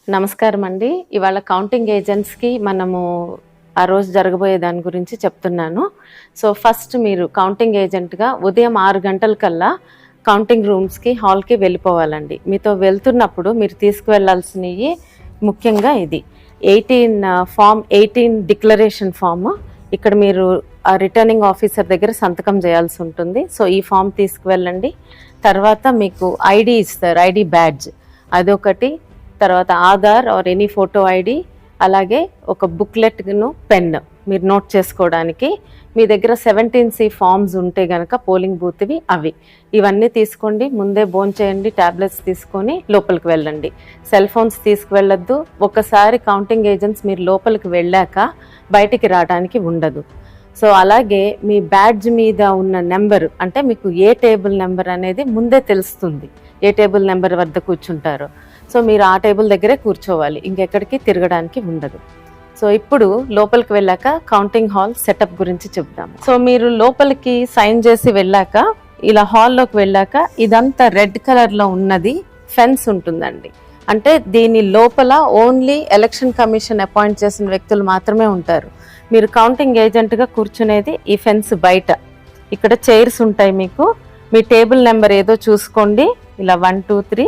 నమస్కారం అండి. ఇవాళ కౌంటింగ్ ఏజెంట్స్కి మనము ఆ రోజు జరగబోయే దాని గురించి చెప్తున్నాను. సో ఫస్ట్ మీరు కౌంటింగ్ ఏజెంట్గా ఉదయం 6 గంటలకల్లా కౌంటింగ్ రూమ్స్కి హాల్కి వెళ్ళిపోవాలండి. మీతో వెళ్తున్నప్పుడు మీరు తీసుకువెళ్లాల్సినవి ముఖ్యంగా ఇది ఫామ్ 18 డిక్లరేషన్ ఫామ్. ఇక్కడ మీరు ఆ రిటర్నింగ్ ఆఫీసర్ దగ్గర సంతకం చేయాల్సి ఉంటుంది. సో ఈ ఫామ్ తీసుకువెళ్ళండి. తర్వాత మీకు ఐడి ఇస్తారు, ఐడి బ్యాడ్జ్ అదొకటి. తర్వాత Aadhaar or any photo ID, అలాగే ఒక బుక్లెట్ను పెన్ మీరు నోట్ చేసుకోవడానికి. మీ దగ్గర 17C ఫామ్స్ ఉంటే కనుక పోలింగ్ బూత్వి ఇవన్నీ తీసుకోండి. ముందే భోంచేయండి, ట్యాబ్లెట్స్ తీసుకొని లోపలికి వెళ్ళండి. సెల్ ఫోన్స్ తీసుకువెళ్ళొద్దు. ఒకసారి కౌంటింగ్ ఏజెంట్స్ మీరు లోపలికి వెళ్ళాక బయటికి రావడానికి ఉండదు. సో అలాగే మీ బ్యాడ్జ్ మీద ఉన్న నెంబర్, అంటే మీకు ఏ టేబుల్ నెంబర్ అనేది ముందే తెలుస్తుంది, ఏ టేబుల్ నెంబర్ వద్ద కూర్చుంటారో. సో మీరు ఆ టేబుల్ దగ్గరే కూర్చోవాలి, ఇంకెక్కడికి తిరగడానికి ఉండదు. సో ఇప్పుడు లోపలికి వెళ్ళాక కౌంటింగ్ హాల్ సెటప్ గురించి చెప్దాము. సో మీరు లోపలికి సైన్ చేసి వెళ్ళాక ఇలా హాల్లోకి వెళ్ళాక ఇదంతా రెడ్ కలర్లో ఉన్నది ఫెన్స్ ఉంటుందండి. అంటే దీని లోపల ఓన్లీ ఎలక్షన్ కమిషన్ అపాయింట్ చేసిన వ్యక్తులు మాత్రమే ఉంటారు. మీరు కౌంటింగ్ ఏజెంట్గా కూర్చునేది ఈ ఫెన్స్ బయట. ఇక్కడ చైర్స్ ఉంటాయి మీకు. మీ టేబుల్ నెంబర్ ఏదో చూసుకోండి, ఇలా 1 2 3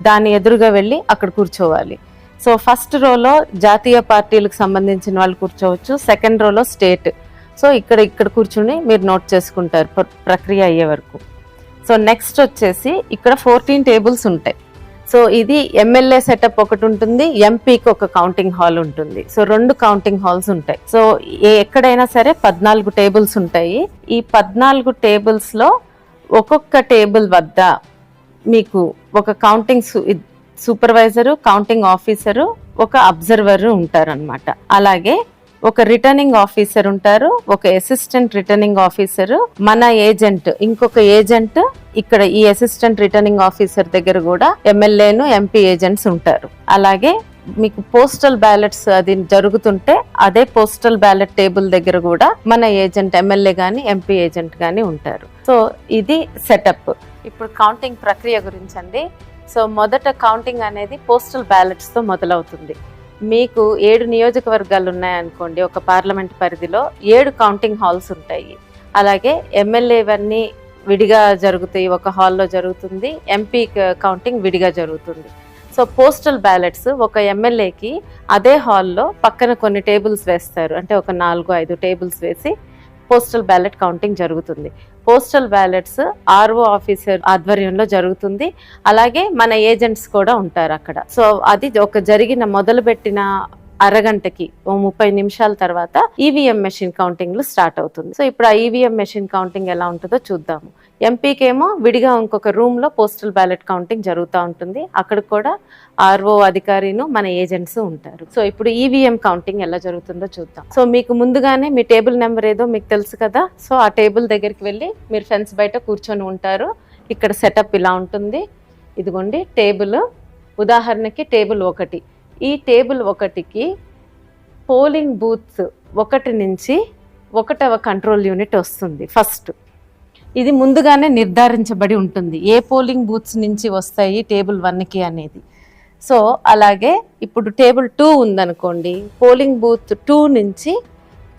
దాని ఎదురుగా వెళ్ళి అక్కడ కూర్చోవాలి. సో ఫస్ట్ రోలో జాతీయ పార్టీలకు సంబంధించిన వాళ్ళు కూర్చోవచ్చు, సెకండ్ రోలో స్టేట్. సో ఇక్కడ కూర్చుని మీరు నోట్ చేసుకుంటారు ప్రక్రియ అయ్యే వరకు. సో నెక్స్ట్ వచ్చేసి ఇక్కడ 14 టేబుల్స్ ఉంటాయి. సో ఇది ఎమ్మెల్యే సెటప్ ఒకటి ఉంటుంది, ఎంపీకి ఒక కౌంటింగ్ హాల్ ఉంటుంది. సో 2 కౌంటింగ్ హాల్స్ ఉంటాయి. సో ఎక్కడైనా సరే 14 టేబుల్స్ ఉంటాయి. ఈ 14 టేబుల్స్లో ఒక్కొక్క టేబుల్ వద్ద మీకు ఒక కౌంటింగ్ సూపర్వైజరు, కౌంటింగ్ ఆఫీసరు, ఒక అబ్జర్వర్ ఉంటారనమాట. అలాగే ఒక రిటర్నింగ్ ఆఫీసర్ ఉంటారు, ఒక అసిస్టెంట్ రిటర్నింగ్ ఆఫీసరు, మన ఏజెంట్, ఇంకొక ఏజెంట్. ఇక్కడ ఈ అసిస్టెంట్ రిటర్నింగ్ ఆఫీసర్ దగ్గర కూడా ఎమ్మెల్యేను, ఎంపీ ఏజెంట్స్ ఉంటారు. అలాగే మీకు పోస్టల్ బ్యాలెట్స్ అది జరుగుతుంటే అదే పోస్టల్ బ్యాలెట్ టేబుల్ దగ్గర కూడా మన ఏజెంట్, ఎమ్మెల్యే గాని ఎంపీ ఏజెంట్ గాని ఉంటారు. సో ఇది సెటప్. ఇప్పుడు కౌంటింగ్ ప్రక్రియ గురించి అండి. సో మొదట కౌంటింగ్ అనేది పోస్టల్ బ్యాలెట్స్తో మొదలవుతుంది. మీకు 7 నియోజకవర్గాలు ఉన్నాయనుకోండి, ఒక పార్లమెంట్ పరిధిలో 7 కౌంటింగ్ హాల్స్ ఉంటాయి. అలాగే ఎమ్మెల్యేవన్నీ విడిగా జరుగుతాయి, ఒక హాల్లో జరుగుతుంది. ఎంపీ కౌంటింగ్ విడిగా జరుగుతుంది. సో పోస్టల్ బ్యాలెట్స్ ఒక ఎమ్మెల్యేకి అదే హాల్లో పక్కన కొన్ని టేబుల్స్ వేస్తారు, అంటే ఒక 4-5 టేబుల్స్ వేసి పోస్టల్ బ్యాలెట్ కౌంటింగ్ జరుగుతుంది. పోస్టల్ బ్యాలెట్స్ ఆర్ఓ ఆఫీసర్ ఆధ్వర్యంలో జరుగుతుంది. అలాగే మన ఏజెంట్స్ కూడా ఉంటారు అక్కడ. సో అది ఒక జరిగిన మొదలుపెట్టిన అరగంటకి 30 నిమిషాల తర్వాత ఈవీఎం మెషిన్ కౌంటింగ్ స్టార్ట్ అవుతుంది. సో ఇప్పుడు ఆ ఈవీఎం మెషిన్ కౌంటింగ్ ఎలా ఉంటుందో చూద్దాము. ఎంపీకి ఏమో విడిగా ఇంకొక రూమ్ లో పోస్టల్ బ్యాలెట్ కౌంటింగ్ జరుగుతూ ఉంటుంది. అక్కడ కూడా ఆర్ఓ అధికారిను, మన ఏజెంట్స్ ఉంటారు. సో ఇప్పుడు ఈవీఎం కౌంటింగ్ ఎలా జరుగుతుందో చూద్దాం. సో మీకు ముందుగానే మీ టేబుల్ నెంబర్ ఏదో మీకు తెలుసు కదా. సో ఆ టేబుల్ దగ్గరికి వెళ్ళి మీరు ఫెన్స్ బయట కూర్చొని ఉంటారు. ఇక్కడ సెటప్ ఇలా ఉంటుంది. ఇదిగోండి టేబుల్, ఉదాహరణకి టేబుల్ 1. ఈ టేబుల్ 1కి పోలింగ్ బూత్ 1 నుంచి 1వ కంట్రోల్ యూనిట్ వస్తుంది ఫస్ట్. ఇది ముందుగానే నిర్ధారించబడి ఉంటుంది, ఏ పోలింగ్ బూత్స్ నుంచి వస్తాయి టేబుల్ 1కి అనేది. సో అలాగే ఇప్పుడు టేబుల్ 2 ఉందనుకోండి, పోలింగ్ బూత్ 2 నుంచి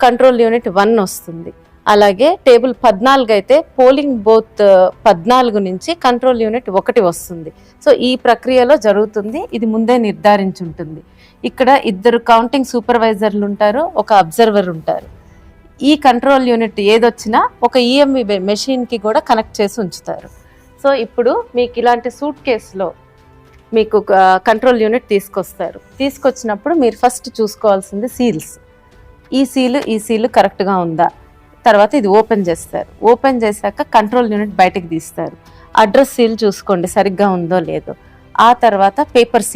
కంట్రోల్ యూనిట్ 1 వస్తుంది. అలాగే టేబుల్ 14 అయితే పోలింగ్ బూత్ 14 నుంచి కంట్రోల్ యూనిట్ 1 వస్తుంది. సో ఈ ప్రక్రియలో జరుగుతుంది. ఇది ముందే నిర్ధారించుంటుంది. ఇక్కడ 2 కౌంటింగ్ సూపర్వైజర్లు ఉంటారు, ఒక అబ్జర్వర్ ఉంటారు. ఈ కంట్రోల్ యూనిట్ ఏదొచ్చినా ఒక ఈఎంవి మెషిన్కి కూడా కనెక్ట్ చేసి ఉంచుతారు. సో ఇప్పుడు మీకు ఇలాంటి సూట్ కేసులో మీకు కంట్రోల్ యూనిట్ తీసుకొస్తారు. తీసుకొచ్చినప్పుడు మీరు ఫస్ట్ చూసుకోవాల్సింది సీల్స్. ఈ సీలు కరెక్ట్గా ఉందా. తర్వాత ఇది ఓపెన్ చేస్తారు. ఓపెన్ చేశాక కంట్రోల్ యూనిట్ బయటకు తీస్తారు. అడ్రస్ సీల్ చూసుకోండి సరిగ్గా ఉందో లేదో. ఆ తర్వాత పేపర్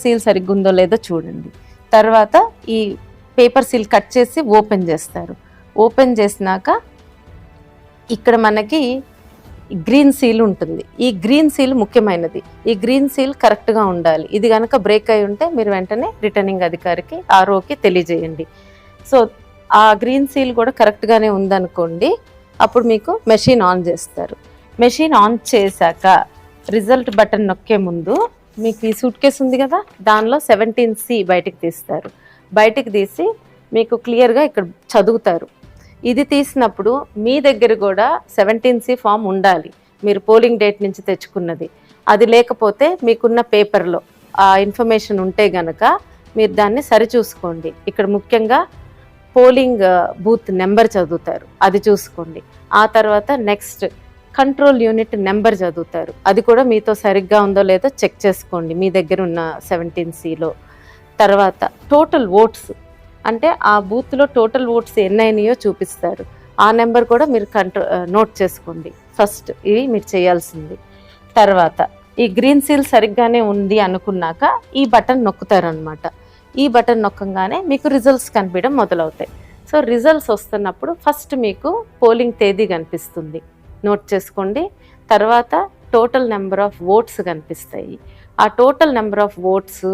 సీల్ సరిగ్గా ఉందో లేదో చూడండి. తర్వాత ఈ పేపర్ సీల్ కట్ చేసి ఓపెన్ చేస్తారు. ఓపెన్ చేసినాక ఇక్కడ మనకి గ్రీన్ సీల్ ఉంటుంది. ఈ గ్రీన్ సీల్ ముఖ్యమైనది. ఈ గ్రీన్ సీల్ కరెక్ట్గా ఉండాలి. ఇది కనుక బ్రేక్ అయి ఉంటే మీరు వెంటనే రిటర్నింగ్ అధికారికి, ఆర్ఓకి తెలియజేయండి. సో ఆ గ్రీన్ సీల్ కూడా కరెక్ట్గానే ఉందనుకోండి, అప్పుడు మీకు మెషిన్ ఆన్ చేస్తారు. మెషిన్ ఆన్ చేశాక రిజల్ట్ బటన్ నొక్కే ముందు మీకు ఈ సూట్ కేసు ఉంది కదా, దానిలో 17C బయటికి తీస్తారు. బయటికి తీసి మీకు క్లియర్గా ఇక్కడ చదువుతారు. ఇది తీసినప్పుడు మీ దగ్గర కూడా 17C ఫామ్ ఉండాలి, మీరు పోలింగ్ డేట్ నుంచి తెచ్చుకున్నది. అది లేకపోతే మీకున్న పేపర్లో ఆ ఇన్ఫర్మేషన్ ఉంటే గనక మీరు దాన్ని సరిచూసుకోండి. ఇక్కడ ముఖ్యంగా పోలింగ్ బూత్ నెంబర్ చదువుతారు, అది చూసుకోండి. ఆ తర్వాత నెక్స్ట్ కంట్రోల్ యూనిట్ నెంబర్ చదువుతారు, అది కూడా మీతో సరిగ్గా ఉందో లేదో చెక్ చేసుకోండి మీ దగ్గర ఉన్న 17Cలో. తర్వాత టోటల్ ఓట్స్, అంటే ఆ బూత్లో టోటల్ ఓట్స్ ఎన్నైనాయో చూపిస్తారు, ఆ నెంబర్ కూడా మీరు నోట్ చేసుకోండి. ఫస్ట్ ఇవి మీరు చేయాల్సింది. తర్వాత ఈ గ్రీన్ సీల్ సరిగ్గానే ఉంది అనుకున్నాక ఈ బటన్ నొక్కుతారనమాట. ఈ బటన్ నొక్కగానే మీకు రిజల్ట్స్ కనిపించడం మొదలవుతాయి. సో రిజల్ట్స్ వస్తున్నప్పుడు ఫస్ట్ మీకు పోలింగ్ తేదీ కనిపిస్తుంది, నోట్ చేసుకోండి. తర్వాత టోటల్ నెంబర్ ఆఫ్ ఓట్స్ కనిపిస్తాయి. ఆ టోటల్ నెంబర్ ఆఫ్ ఓట్స్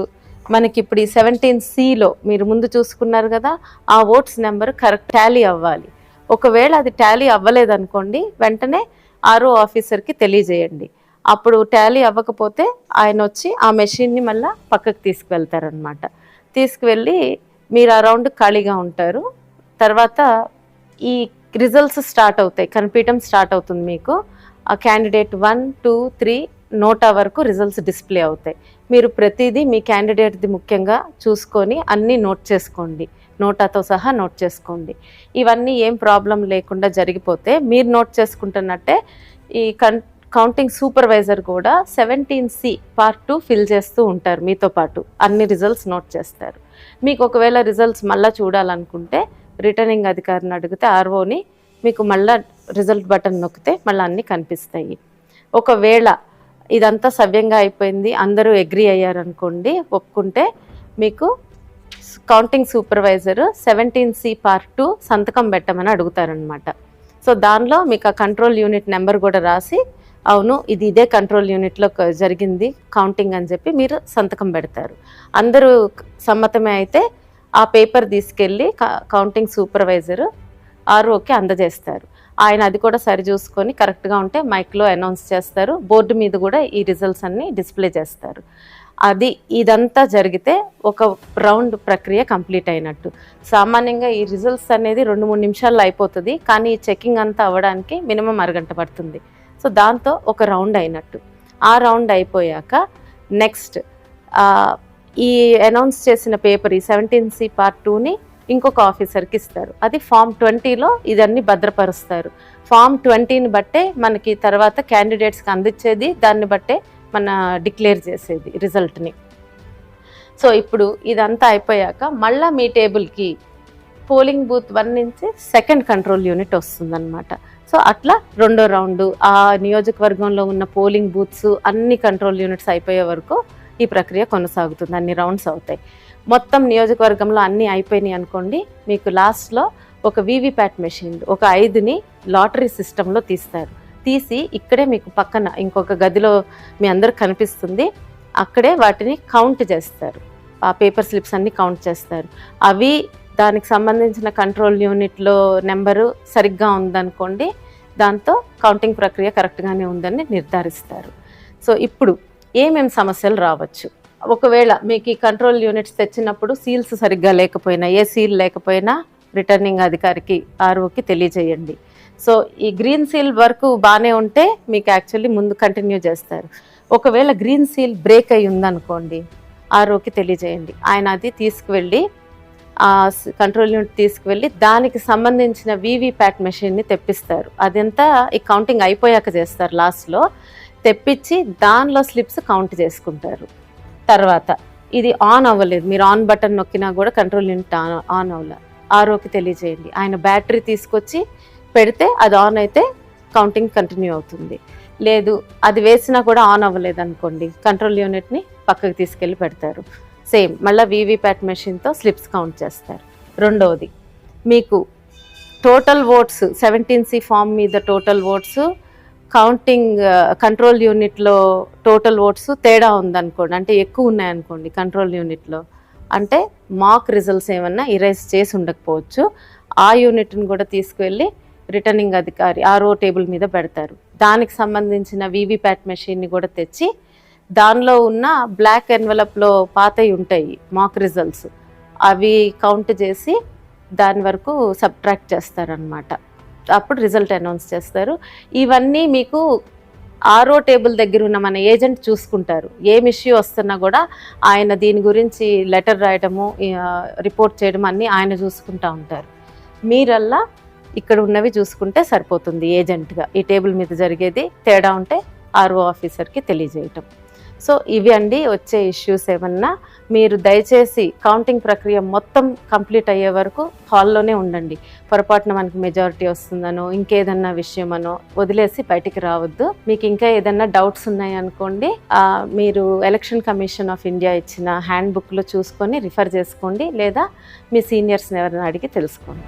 మనకి ఇప్పుడు ఈ 17Cలో మీరు ముందు చూసుకున్నారు కదా, ఆ ఓట్స్ నెంబర్ కరెక్ట్ టాలీ అవ్వాలి. ఒకవేళ అది టాలీ అవ్వలేదనుకోండి, వెంటనే ఆర్ఓ ఆఫీసర్కి తెలియజేయండి. అప్పుడు టాలీ అవ్వకపోతే ఆయన వచ్చి ఆ మెషిన్ని మళ్ళీ పక్కకు తీసుకువెళ్తారనమాట. తీసుకువెళ్ళి మీరు ఆ రౌండ్ ఖాళీగా ఉంటారు. తర్వాత ఈ రిజల్ట్స్ స్టార్ట్ అవుతాయి, కనిపించడం స్టార్ట్ అవుతుంది మీకు. ఆ క్యాండిడేట్ 1, 2, 3 నోటా వరకు రిజల్ట్స్ డిస్ప్లే అవుతాయి. మీరు ప్రతిదీ మీ క్యాండిడేట్ది ముఖ్యంగా చూసుకొని అన్నీ నోట్ చేసుకోండి, నోటాతో సహా నోట్ చేసుకోండి. ఇవన్నీ ఏం ప్రాబ్లం లేకుండా జరిగిపోతే మీరు నోట్ చేసుకుంటున్నట్టే ఈ కౌంటింగ్ సూపర్వైజర్ కూడా 17C పార్ట్ 2 ఫిల్ చేస్తూ ఉంటారు, మీతో పాటు అన్ని రిజల్ట్స్ నోట్ చేస్తారు. మీకు ఒకవేళ రిజల్ట్స్ మళ్ళీ చూడాలనుకుంటే రిటర్నింగ్ అధికారిని అడిగితే ఆర్ఓని మీకు మళ్ళీ రిజల్ట్ బటన్ నొక్కితే మళ్ళీ అన్నీ కనిపిస్తాయి. ఒకవేళ ఇదంతా సవ్యంగా అయిపోయింది, అందరూ అగ్రీ అయ్యారనుకోండి, ఒప్పుకుంటే మీకు కౌంటింగ్ సూపర్వైజర్ 17C పార్ట్ 2 సంతకం పెట్టమని అడుగుతారనమాట. సో దానిలో మీకు ఆ కంట్రోల్ యూనిట్ నెంబర్ కూడా రాసి, అవును ఇది ఇదే కంట్రోల్ యూనిట్లో జరిగింది కౌంటింగ్ అని చెప్పి మీరు సంతకం పెడతారు. అందరూ సమ్మతమే అయితే ఆ పేపర్ తీసుకెళ్ళి కౌంటింగ్ సూపర్వైజర్ ఆర్ఓకి అందజేస్తారు. ఆయన అది కూడా సరి చూసుకొని కరెక్ట్గా ఉంటే మైక్లో అనౌన్స్ చేస్తారు, బోర్డు మీద కూడా ఈ రిజల్ట్స్ అన్నీ డిస్ప్లే చేస్తారు. ఇదంతా జరిగితే ఒక రౌండ్ ప్రక్రియ కంప్లీట్ అయినట్టు. సామాన్యంగా ఈ రిజల్ట్స్ అనేది 2-3 నిమిషాల్లో అయిపోతుంది, కానీ ఈ చెకింగ్ అంతా అవ్వడానికి మినిమం అరగంట పడుతుంది. సో దాంతో ఒక రౌండ్ అయినట్టు. ఆ రౌండ్ అయిపోయాక నెక్స్ట్ ఈ అనౌన్స్ చేసిన పేపర్ ఈ 17C పార్ట్ 2ని ఇంకొక ఆఫీసర్కి ఇస్తారు. అది ఫామ్ 20లో ఇదన్నీ భద్రపరుస్తారు. ఫామ్ 20ని బట్టే మనకి తర్వాత క్యాండిడేట్స్కి అందించేది, దాన్ని బట్టే మన డిక్లేర్ చేసేది రిజల్ట్ని. సో ఇప్పుడు ఇదంతా అయిపోయాక మళ్ళీ మీ టేబుల్కి పోలింగ్ బూత్ 1 నుంచి సెకండ్ కంట్రోల్ యూనిట్ వస్తుందన్నమాట. సో అట్లా రెండో రౌండ్ ఆ నియోజకవర్గంలో ఉన్న పోలింగ్ బూత్స్ అన్ని కంట్రోల్ యూనిట్స్ అయిపోయే వరకు ఈ ప్రక్రియ కొనసాగుతుంది, అన్ని రౌండ్స్ అవుతాయి. మొత్తం నియోజకవర్గంలో అన్నీ అయిపోయినాయి అనుకోండి, మీకు లాస్ట్లో ఒక వీవీప్యాట్ మెషిన్ ఒక 5ని లాటరీ సిస్టంలో తీసి ఇక్కడే మీకు పక్కన ఇంకొక గదిలో మీ అందరికి కనిపిస్తుంది, అక్కడే వాటిని కౌంట్ చేస్తారు. ఆ పేపర్ స్లిప్స్ అన్నీ కౌంట్ చేస్తారు. అవి దానికి సంబంధించిన కంట్రోల్ యూనిట్లో నెంబరు సరిగ్గా ఉందనుకోండి, దాంతో కౌంటింగ్ ప్రక్రియ కరెక్ట్గానే ఉందని నిర్ధారిస్తారు. సో ఇప్పుడు ఏమేమి సమస్యలు రావచ్చు, ఒకవేళ మీకు ఈ కంట్రోల్ యూనిట్స్ తెచ్చినప్పుడు సీల్స్ సరిగ్గా లేకపోయినా, ఏ సీల్ లేకపోయినా రిటర్నింగ్ అధికారికి ఆర్ఓకి తెలియజేయండి. సో ఈ గ్రీన్ సీల్ వరకు బాగానే ఉంటే మీకు యాక్చువల్లీ ముందు కంటిన్యూ చేస్తారు. ఒకవేళ గ్రీన్ సీల్ బ్రేక్ అయి ఉందనుకోండి, ఆర్ఓకి తెలియజేయండి. ఆయన అది తీసుకువెళ్ళి ఆ కంట్రోల్ యూనిట్ తీసుకువెళ్ళి దానికి సంబంధించిన వీవీప్యాట్ మెషిన్ని తెప్పిస్తారు. అదంతా ఈ కౌంటింగ్ అయిపోయాక చేస్తారు. లాస్ట్లో తెప్పించి దానిలో స్లిప్స్ కౌంట్ చేసుకుంటారు. తర్వాత ఇది ఆన్ అవ్వలేదు, మీరు ఆన్ బటన్ నొక్కినా కూడా కంట్రోల్ యూనిట్ ఆన్ అవ్వలేదు, ఆర్ఓకి తెలియజేయండి. ఆయన బ్యాటరీ తీసుకొచ్చి పెడితే అది ఆన్ అయితే కౌంటింగ్ కంటిన్యూ అవుతుంది. లేదు అది వేసినా కూడా ఆన్ అవ్వలేదు అనుకోండి, కంట్రోల్ యూనిట్ని పక్కకి తీసుకెళ్ళి పెడతారు. సేమ్ మళ్ళీ వీవీప్యాట్ మెషిన్తో స్లిప్స్ కౌంట్ చేస్తారు. రెండవది మీకు టోటల్ ఓట్స్ 17C ఫామ్ మీద టోటల్ ఓట్స్ కౌంటింగ్ కంట్రోల్ యూనిట్లో టోటల్ ఓట్స్ తేడా ఉందనుకోండి, అంటే ఎక్కువ ఉన్నాయనుకోండి కంట్రోల్ యూనిట్లో, అంటే మాక్ రిజల్ట్స్ ఏమన్నా ఇరేజ్ చేసి ఉండకపోవచ్చు. ఆ యూనిట్ని కూడా తీసుకువెళ్ళి రిటర్నింగ్ అధికారి ఆర్ఓ టేబుల్ మీద పెడతారు. దానికి సంబంధించిన వీవీప్యాట్ మెషిన్ని కూడా తెచ్చి దానిలో ఉన్న బ్లాక్ ఎన్వలప్లో పాతవి ఉంటాయి మాక్ రిజల్ట్స్, అవి కౌంట్ చేసి దాని వరకు సబ్ట్రాక్ట్ చేస్తారనమాట. అప్పుడు రిజల్ట్ అనౌన్స్ చేస్తారు. ఇవన్నీ మీకు ఆరో టేబుల్ దగ్గర ఉన్న మన ఏజెంట్ చూసుకుంటారు. ఏం ఇష్యూ వస్తున్నా కూడా ఆయన దీని గురించి లెటర్ రాయడము, రిపోర్ట్ చేయడం అన్నీ ఆయన చూసుకుంటూ ఉంటారు. మీరల్లా ఇక్కడ ఉన్నవి చూసుకుంటే సరిపోతుంది. ఏజెంట్గా ఈ టేబుల్ మీద జరిగేది తేడా ఉంటే ఆర్ఓ ఆఫీసర్కి తెలియజేయటం. సో ఇవి అండి వచ్చే ఇష్యూస్. ఏమన్నా మీరు దయచేసి కౌంటింగ్ ప్రక్రియ మొత్తం కంప్లీట్ అయ్యే వరకు హాల్లోనే ఉండండి. పొరపాటున మనకి మెజారిటీ వస్తుందనో ఇంకేదన్నా విషయమనో వదిలేసి బయటికి రావద్దు. మీకు ఇంకా ఏదన్నా డౌట్స్ ఉన్నాయనుకోండి, మీరు ఎలక్షన్ కమిషన్ ఆఫ్ ఇండియా ఇచ్చిన హ్యాండ్ బుక్లో చూసుకొని రిఫర్ చేసుకోండి, లేదా మీ సీనియర్స్ని ఎవరైనా అడిగి తెలుసుకోండి.